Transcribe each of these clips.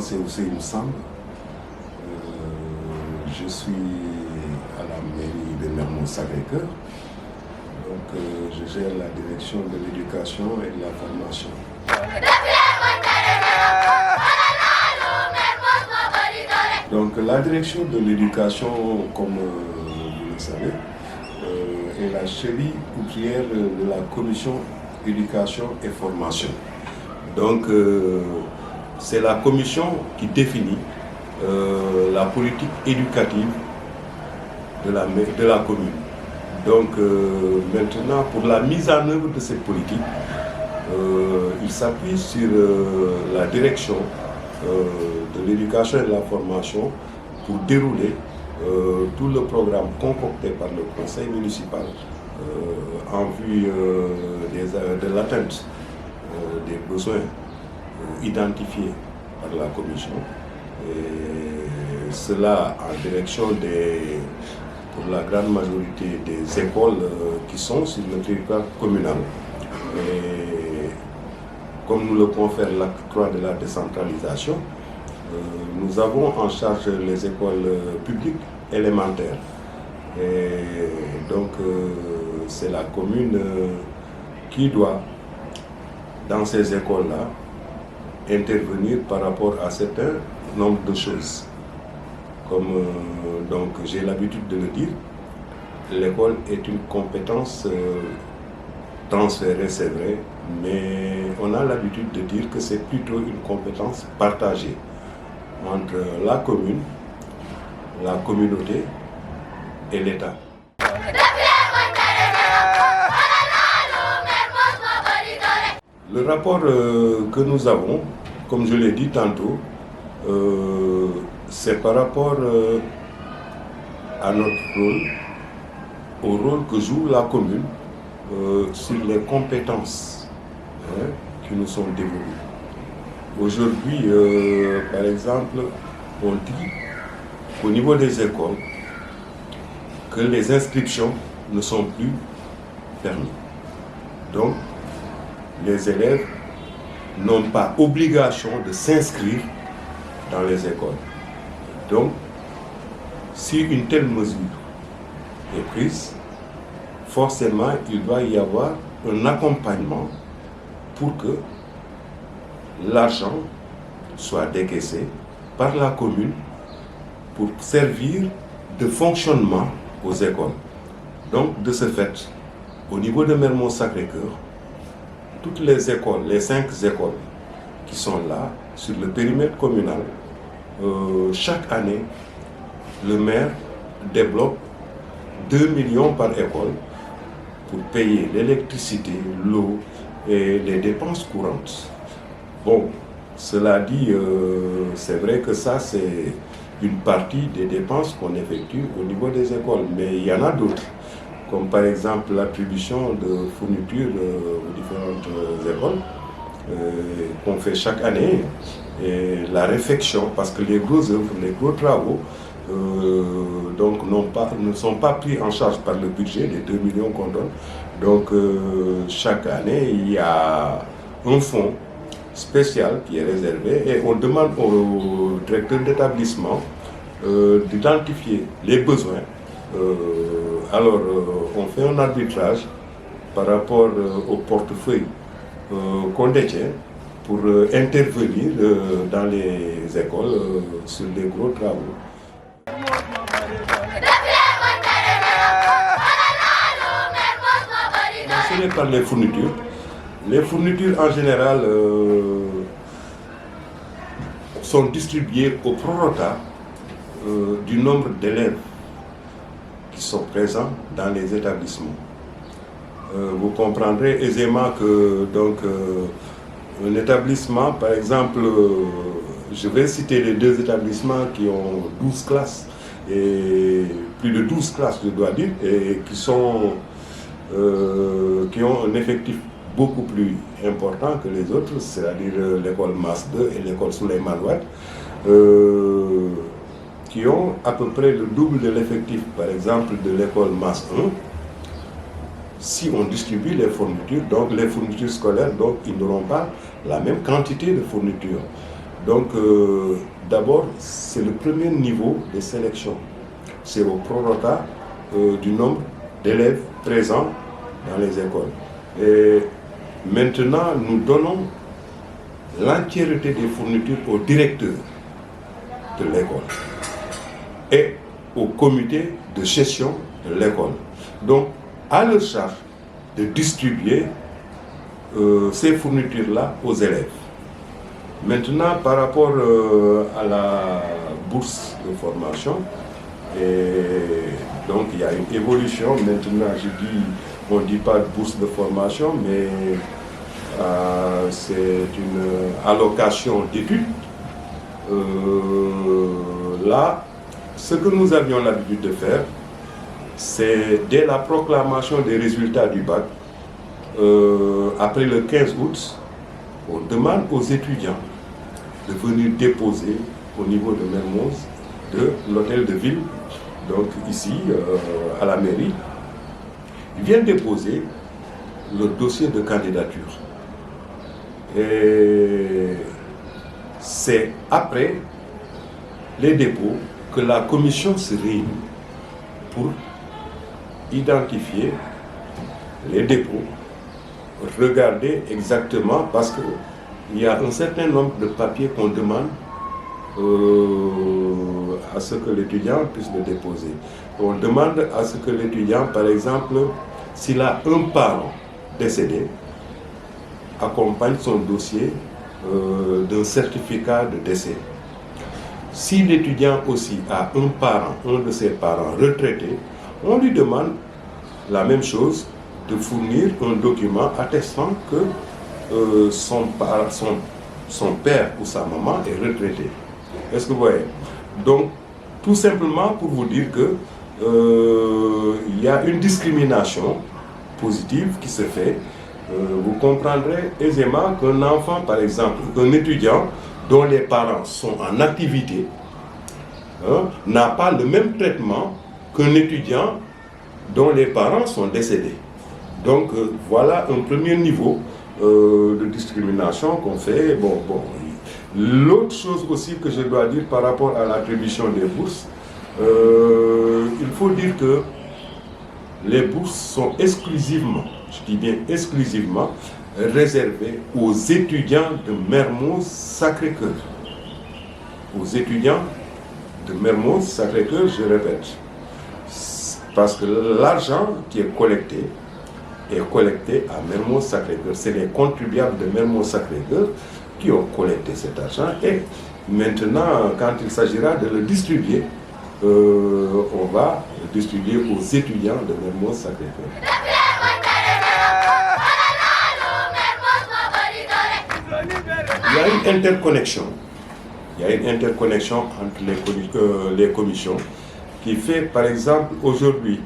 c'est Ousseynou Samb. Je suis à la mairie de Mermoz-Sacré-Cœur. Donc, je gère la direction de l'éducation et de la formation. Donc, la direction de l'éducation, comme vous le savez, est la cheville ouvrière de la commission éducation et formation. Donc, c'est la commission qui définit la politique éducative de la commune. Donc, maintenant, pour la mise en œuvre de cette politique, il s'appuie sur la direction de l'éducation et de la formation pour dérouler tout le programme concocté par le conseil municipal en vue de l'atteinte des besoins identifiés par la commission. Et cela en direction pour la grande majorité des écoles qui sont sur le territoire communal. Et comme nous le confère l'acte 3 de la décentralisation, nous avons en charge les écoles publiques élémentaires. Et donc, c'est la commune qui doit, dans ces écoles-là, intervenir par rapport à certains nombre de choses. Comme donc j'ai l'habitude de le dire, l'école est une compétence transférée, c'est vrai, mais on a l'habitude de dire que c'est plutôt une compétence partagée entre la commune, la communauté et l'État. Le rapport que nous avons, comme je l'ai dit tantôt, c'est par rapport à notre rôle, au rôle que joue la commune sur les compétences qui nous sont dévolues. Aujourd'hui, par exemple, on dit qu'au niveau des écoles, que les inscriptions ne sont plus permises. Donc, les élèves n'ont pas obligation de s'inscrire dans les écoles. Donc, si une telle mesure est prise, forcément, il doit y avoir un accompagnement pour que l'argent soit décaissé par la commune pour servir de fonctionnement aux écoles. Donc, de ce fait, au niveau de Mermoz-Sacré-Cœur, toutes les écoles, les 5 écoles qui sont là, sur le périmètre communal, chaque année, le maire débloque 2 millions par école pour payer l'électricité, l'eau et les dépenses courantes. Bon, cela dit, c'est vrai que ça, c'est une partie des dépenses qu'on effectue au niveau des écoles, mais il y en a d'autres, comme par exemple l'attribution de fournitures aux différentes écoles qu'on fait chaque année, et la réfection, parce que les grosses œuvres, les gros travaux, donc ne sont pas pris en charge par le budget, les 2 millions qu'on donne. Donc chaque année, il y a un fonds spécial qui est réservé et on demande au directeur d'établissement d'identifier les besoins. Alors on fait un arbitrage par rapport au portefeuille qu'on détient pour intervenir dans les écoles sur les gros travaux. Mentionné par les fournitures. Les fournitures en général sont distribuées au prorata du nombre d'élèves qui sont présents dans les établissements. Vous comprendrez aisément que donc, un établissement, par exemple, je vais citer les 2 établissements qui ont 12 classes, et plus de 12 classes je dois dire, et qui ont un effectif beaucoup plus important que les autres, c'est-à-dire l'école Mass 2 et l'école Souleymane Wade, qui ont à peu près le double de l'effectif, par exemple, de l'école Mass 1. Si on distribue les fournitures, donc les fournitures scolaires, donc ils n'auront pas la même quantité de fournitures. Donc, d'abord, c'est le premier niveau de sélection. C'est au prorata du nombre d'élèves présents dans les écoles. Et maintenant, nous donnons l'entièreté des fournitures au directeur de l'école et au comité de gestion de l'école. Donc, à leur charge de distribuer ces fournitures-là aux élèves. Maintenant, par rapport à la bourse de formation, et donc il y a une évolution. Maintenant, on ne dit pas de bourse de formation, mais c'est une allocation d'études. Là, ce que nous avions l'habitude de faire, c'est dès la proclamation des résultats du bac, après le 15 août, on demande aux étudiants de venir déposer au niveau de Mermoz, de l'hôtel de ville, donc ici, à la mairie. Ils viennent déposer le dossier de candidature. Et c'est après les dépôts que la commission se réunit pour identifier les dépôts, regarder exactement, parce qu'il y a un certain nombre de papiers qu'on demande à ce que l'étudiant puisse le déposer. On demande à ce que l'étudiant, par exemple, s'il a un parent décédé, accompagne son dossier d'un certificat de décès. Si l'étudiant aussi a un parent, un de ses parents retraités, on lui demande la même chose, de fournir un document attestant que son père ou sa maman est retraité. Est-ce que vous voyez? Donc, tout simplement pour vous dire que il y a une discrimination positive qui se fait. Vous comprendrez aisément qu'un enfant, par exemple, un étudiant dont les parents sont en activité, n'a pas le même traitement qu'un étudiant dont les parents sont décédés. Donc voilà un premier niveau de discrimination qu'on fait. L'autre chose aussi que je dois dire par rapport à l'attribution des bourses, il faut dire que les bourses sont exclusivement, je dis bien exclusivement, réservées aux étudiants de Mermoz Sacré-Cœur. Aux étudiants de Mermoz Sacré-Cœur, je répète. Parce que l'argent qui est collecté à Mermoz Sacré-Cœur. C'est les contribuables de Mermoz Sacré-Cœur qui ont collecté cet argent. Et maintenant, quand il s'agira de le distribuer, on va le distribuer aux étudiants de Mermoz Sacré-Cœur. Il y a une interconnexion. Il y a une interconnexion entre les commissions qui fait, par exemple, aujourd'hui,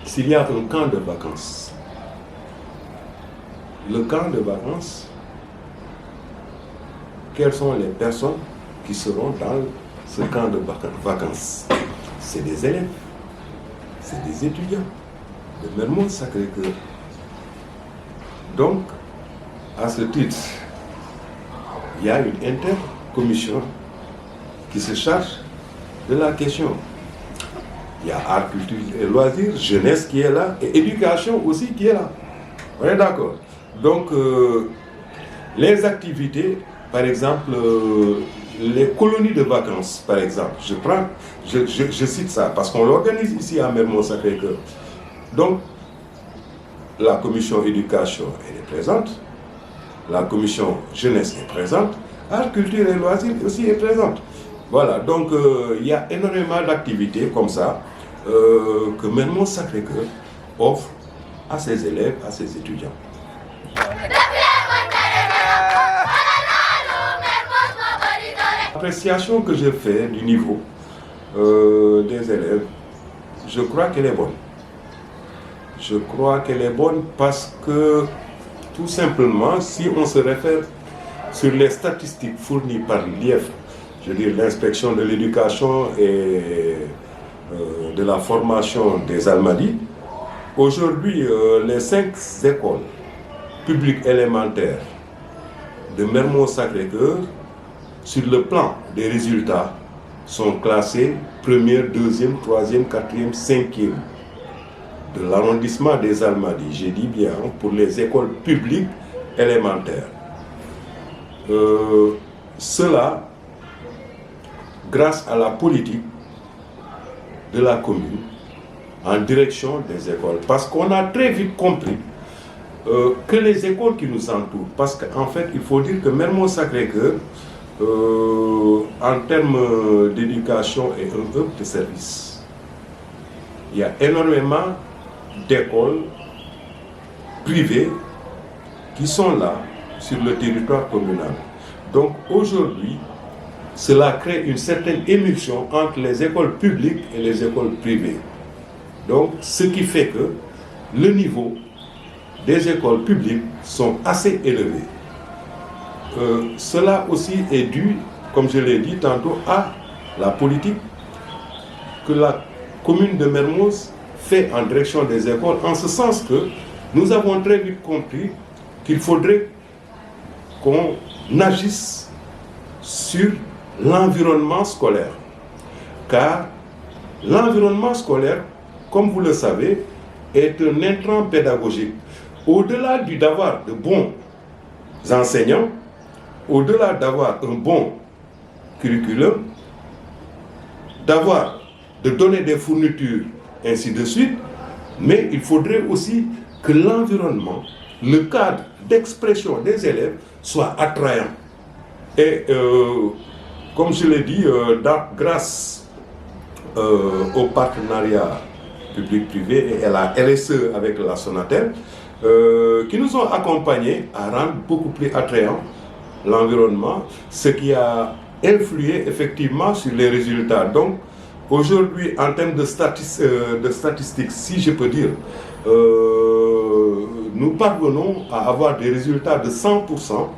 s'il y a un camp de vacances, le camp de vacances, quelles sont les personnes qui seront dans ce camp de vacances? C'est des élèves, c'est des étudiants de Mermoz Sacré-Cœur. Donc, à ce titre, il y a une intercommission qui se charge de la question. Il y a art, culture et loisirs, jeunesse qui est là, et éducation aussi qui est là. On est d'accord? Donc, les activités, par exemple, les colonies de vacances, par exemple, je cite ça, parce qu'on l'organise ici à Mermoz Sacré-Cœur. Donc, la commission éducation, elle est présente, la commission jeunesse est présente, art, culture et loisirs aussi est présente. Voilà, donc il y a énormément d'activités comme ça que Mermoz Sacré-Cœur offre à ses élèves, à ses étudiants. L'appréciation que je fais du niveau des élèves, je crois qu'elle est bonne. Je crois qu'elle est bonne parce que, tout simplement, si on se réfère sur les statistiques fournies par l'IEF, je veux dire l'inspection de l'éducation et de la formation des Almadies, aujourd'hui, les 5 écoles publiques élémentaires de Mermoz Sacré-Cœur sur le plan des résultats, sont classées première, deuxième, troisième, quatrième, cinquième de l'arrondissement des Almadies, j'ai dit bien, pour les écoles publiques élémentaires. Cela, grâce à la politique de la commune en direction des écoles. Parce qu'on a très vite compris que les écoles qui nous entourent, parce qu'en fait, il faut dire que Mermoz Sacré-Cœur, en termes d'éducation, est un hub de service. Il y a énormément d'écoles privées qui sont là sur le territoire communal. Donc aujourd'hui, cela crée une certaine émulsion entre les écoles publiques et les écoles privées. Donc ce qui fait que le niveau des écoles publiques sont assez élevés. Cela aussi est dû, comme je l'ai dit tantôt, à la politique que la commune de Mermoz fait en direction des écoles, en ce sens que nous avons très vite compris qu'il faudrait qu'on agisse sur l'environnement scolaire. Car l'environnement scolaire, comme vous le savez, est un intrant pédagogique. Au-delà d'avoir de bons enseignants, au-delà d'avoir un bon curriculum, de donner des fournitures, ainsi de suite, mais il faudrait aussi que l'environnement, le cadre d'expression des élèves soit attrayant. Et comme je l'ai dit, grâce au partenariat public-privé et à la RSE avec la Sonatel, qui nous ont accompagnés à rendre beaucoup plus attrayant l'environnement, ce qui a influé effectivement sur les résultats. Donc, aujourd'hui, en termes de statistiques, si je peux dire, nous parvenons à avoir des résultats de 100%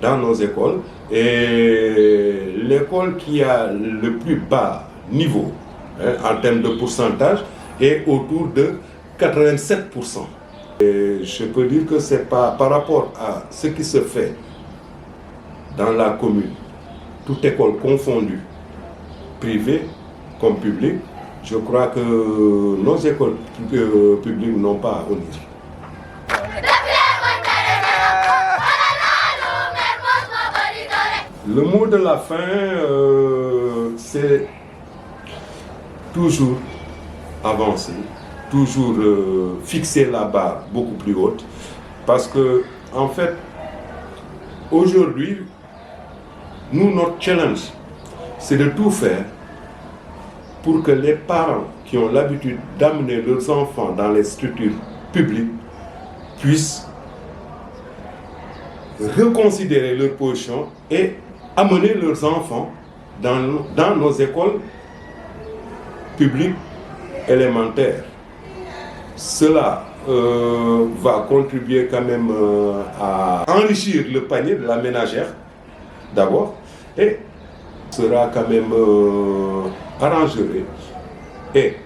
dans nos écoles. Et l'école qui a le plus bas niveau, en termes de pourcentage, est autour de 87%. Et je peux dire que c'est pas par rapport à ce qui se fait dans la commune, toute école confondue, privée comme publique, je crois que nos écoles publiques n'ont pas à honnir. Le mot de la fin, c'est toujours avancer, toujours fixer la barre beaucoup plus haute, parce que, en fait, aujourd'hui, nous, notre challenge, c'est de tout faire pour que les parents qui ont l'habitude d'amener leurs enfants dans les structures publiques puissent reconsidérer leur position et amener leurs enfants dans nos écoles publiques élémentaires. Cela va contribuer quand même à enrichir le panier de la ménagère d'abord et sera quand même arrangerait et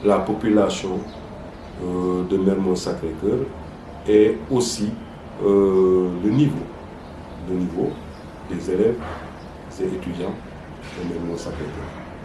la population de Mermoz Sacré-Cœur et aussi le niveau des élèves et étudiants de Mermoz Sacré-Cœur.